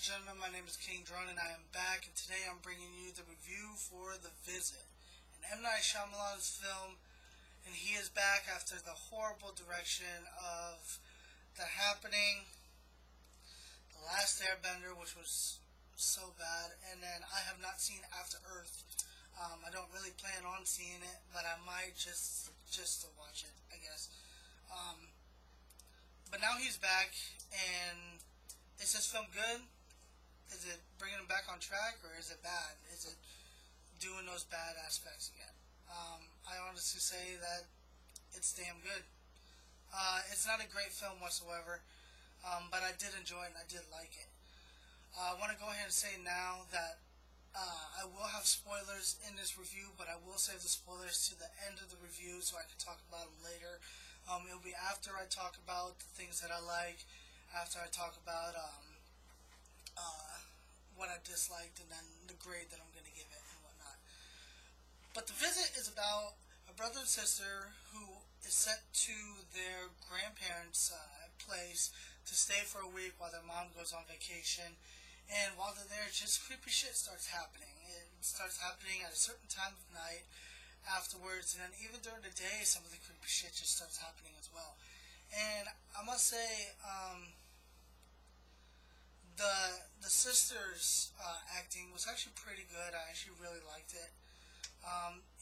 gentlemen, my name is KingDrone and I am back, and today I'm bringing you the review for The Visit, an M. Night Shyamalan's film, and he is back after the horrible direction of The Happening, The Last Airbender, which was so bad, and then I have not seen After Earth. I don't really plan on seeing it, but I might just to watch it, I guess. But now he's back, and is this film good? Is it bringing him back on track, or is it bad? Is it doing those bad aspects again? I honestly say that it's damn good. It's not a great film whatsoever, but I did enjoy it and I did like it. I want to go ahead and say now that I will have spoilers in this review, but I will save the spoilers to the end of the review so I can talk about them later. It'll be after I talk about the things that I like, after I talk about what I disliked, and then the grade that I'm going to give it and whatnot. But The Visit is about a brother and sister who is sent to their grandparents' place to stay for a week while their mom goes on vacation. And while they're there, just creepy shit starts happening. It starts happening at a certain time of night afterwards, and then even during the day, some of the creepy shit just starts happening as well. And I must say, the sister's acting was actually pretty good. I actually really liked it.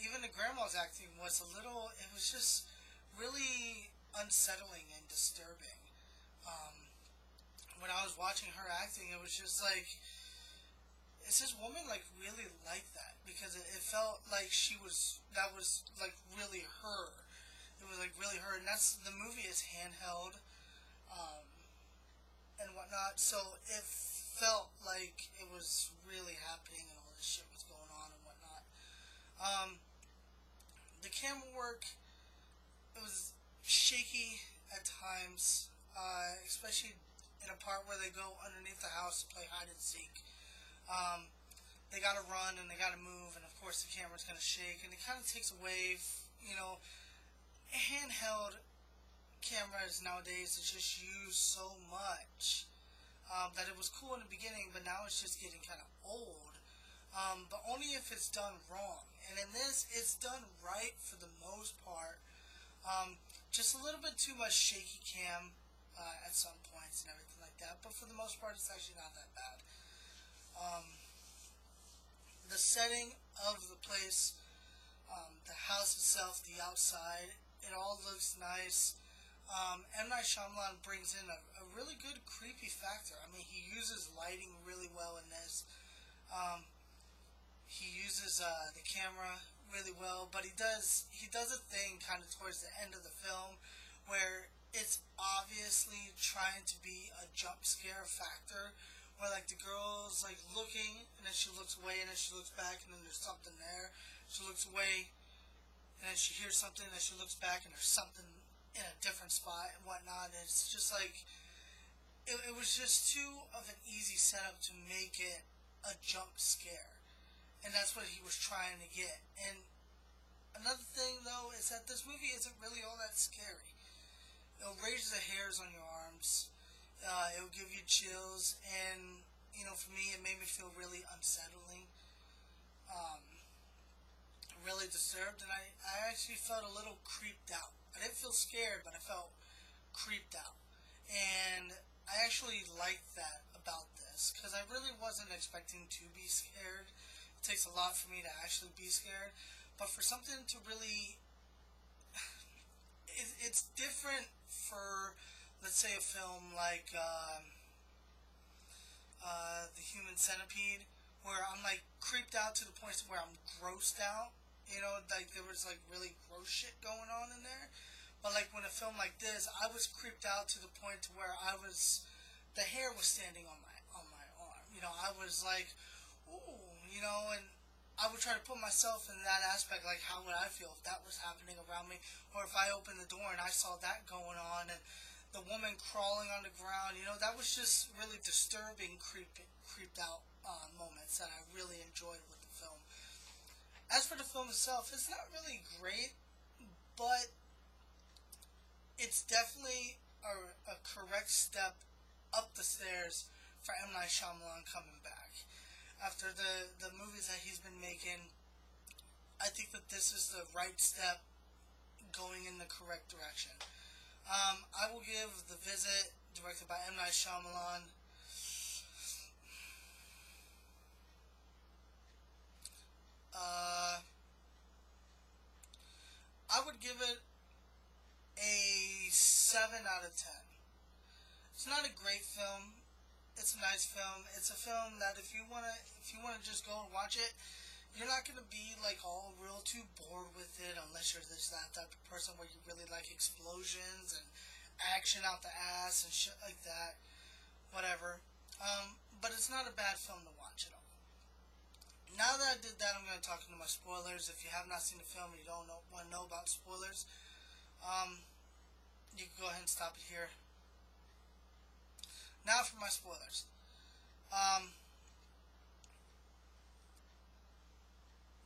Even the grandma's acting was it was just really unsettling and disturbing. When I was watching her acting, it was just like, is this woman like really like that? Because it felt like that was like really her. It was like really her, and the movie is handheld, and whatnot, so it felt like it was really happening and all this shit was going on and whatnot. The camera work, it was shaky at times, especially in a part where they go underneath the house to play hide and seek. They gotta run and they gotta move, and of course the camera's gonna shake, and it kind of takes away, handheld cameras nowadays is just used so much that it was cool in the beginning, but now it's just getting kind of old. But only if it's done wrong. And in this, it's done right for the most part. Just a little bit too much shaky cam at some points and everything like that, but for the most part, it's actually not that bad. The setting of the place, the house itself, the outside, it all looks nice. M. Night Shyamalan brings in a really good creepy factor. I mean, he uses lighting really well in this. He uses the camera really well, but he does a thing kind of towards the end of the film where it's obviously trying to be a jump scare factor, where like the girl's like looking and then she looks away and then she looks back and then there's something there. She looks away and then she hears something and then she looks back and there's something in a different spot and whatnot. And it's just like it was just too of an easy setup to make it a jump scare, and that's what he was trying to get. And another thing though is that this movie isn't really all that scary. It'll raise the hairs on your arms. It'll give you chills, and for me, it made me feel really unsettling, really disturbed, and I actually felt a little creeped out. I didn't feel scared, but I felt creeped out, and I actually liked that about this, because I really wasn't expecting to be scared. It takes a lot for me to actually be scared, but for something to really, it's different for, let's say, a film like The Human Centipede, where I'm like creeped out to the point where I'm grossed out. Like there was like really gross shit going on in there. But like when a film like this, I was creeped out to the point to where the hair was standing on my arm. I was like, ooh, and I would try to put myself in that aspect, like how would I feel if that was happening around me, or if I opened the door and I saw that going on, and the woman crawling on the ground, that was just really disturbing, creeped out moments that I really enjoyed with the film. As for the film itself, it's not really great, but it's definitely a correct step up the stairs for M. Night Shyamalan coming back. After the movies that he's been making, I think that this is the right step going in the correct direction. I will give The Visit, directed by M. Night Shyamalan, I would give it a 7 out of 10. It's not a great film. It's a nice film. It's a film that if you wanna just go and watch it, you're not gonna be like all real too bored with it unless you're that type of person where you really like explosions and action out the ass and shit like that. Whatever. But it's not a bad film to watch at all. Now that I did that, I'm going to talk into my spoilers. If you have not seen the film and you don't want to know about spoilers, you can go ahead and stop it here. Now for my spoilers.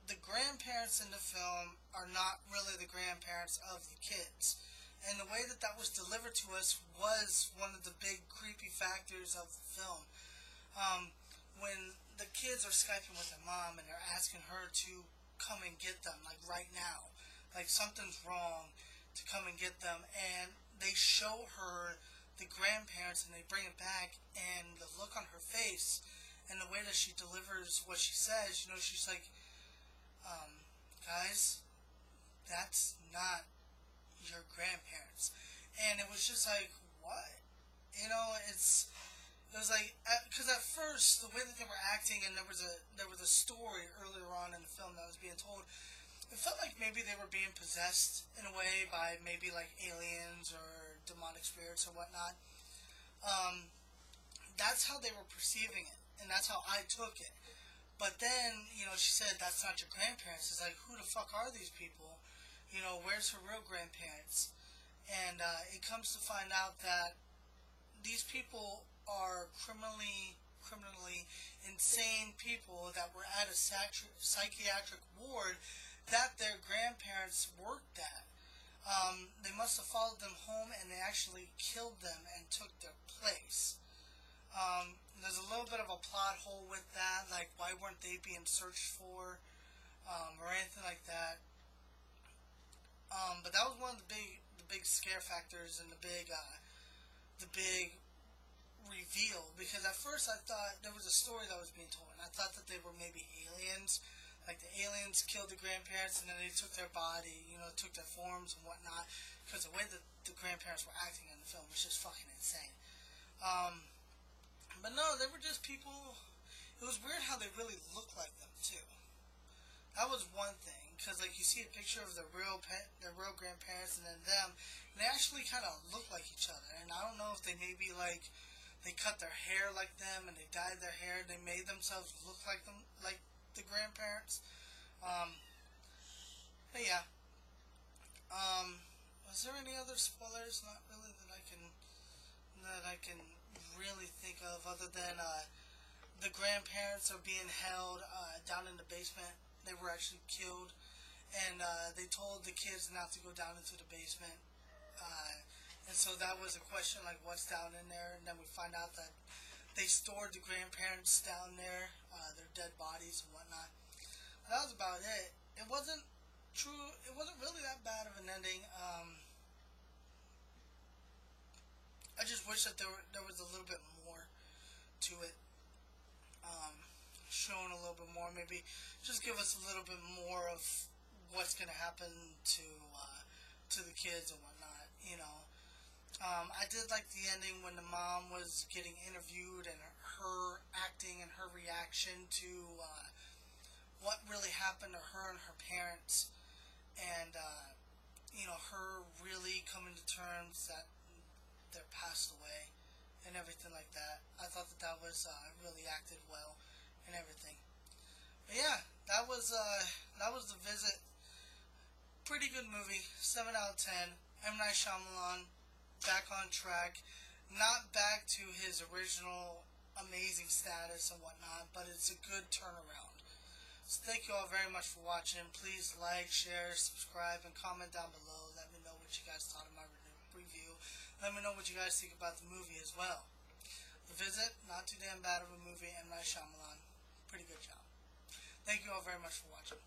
The grandparents in the film are not really the grandparents of the kids. And the way that that was delivered to us was one of the big creepy factors of the film. When the kids are Skyping with their mom and they're asking her to come and get them, like right now, like something's wrong, to come and get them, and they show her the grandparents and they bring it back, and the look on her face and the way that she delivers what she says, you know, she's like, guys, that's not your grandparents. And it was just like, what? You know, it was like, because at first the way that they were acting, and there was a story earlier on in the film that was being told, it felt like maybe they were being possessed in a way by maybe like aliens or demonic spirits or whatnot. That's how they were perceiving it, and that's how I took it. But then, you know, she said, that's not your grandparents. It's like, who the fuck are these people? You know, where's her real grandparents? And it comes to find out that these people are criminally insane people that were at a psychiatric ward that their grandparents worked at. They must have followed them home, and they actually killed them and took their place. There's a little bit of a plot hole with that, like why weren't they being searched for, or anything like that. But that was one of the big scare factors and the big reveal, because at first I thought there was a story that was being told, and I thought that they were maybe aliens, like the aliens killed the grandparents and then they took their body, you know, took their forms and whatnot, because the way that the grandparents were acting in the film was just fucking insane. But no, they were just people. It was weird how they really looked like them too. That was one thing, because like you see a picture of their real grandparents and then them, and they actually kind of look like each other. And I don't know if they maybe like they cut their hair like them and they dyed their hair. They made themselves look like them, like the grandparents. But yeah. Was there any other spoilers? Not really that I can really think of, other than the grandparents are being held down in the basement. They were actually killed, and they told the kids not to go down into the basement. And so that was a question, like, what's down in there? And then we find out that they stored the grandparents down there, their dead bodies and whatnot. That was about it. It wasn't really that bad of an ending. I just wish that there was a little bit more to it. Shown a little bit more, maybe just give us a little bit more of what's going to happen to the kids and whatnot, you know. I did like the ending when the mom was getting interviewed and her acting and her reaction to what really happened to her and her parents, and you know, her really coming to terms that they're passed away and everything like that. I thought that was really acted well and everything. But yeah, that was The Visit. Pretty good movie, 7 out of 10. M. Night Shyamalan, back on track. Not back to his original amazing status and whatnot, but it's a good turnaround. So thank you all very much for watching. Please like, share, subscribe, and comment down below. Let me know what you guys thought of my review. Let me know what you guys think about the movie as well. The The Visit, not too damn bad of a movie. M. Night Shyamalan, pretty good job. Thank you all very much for watching.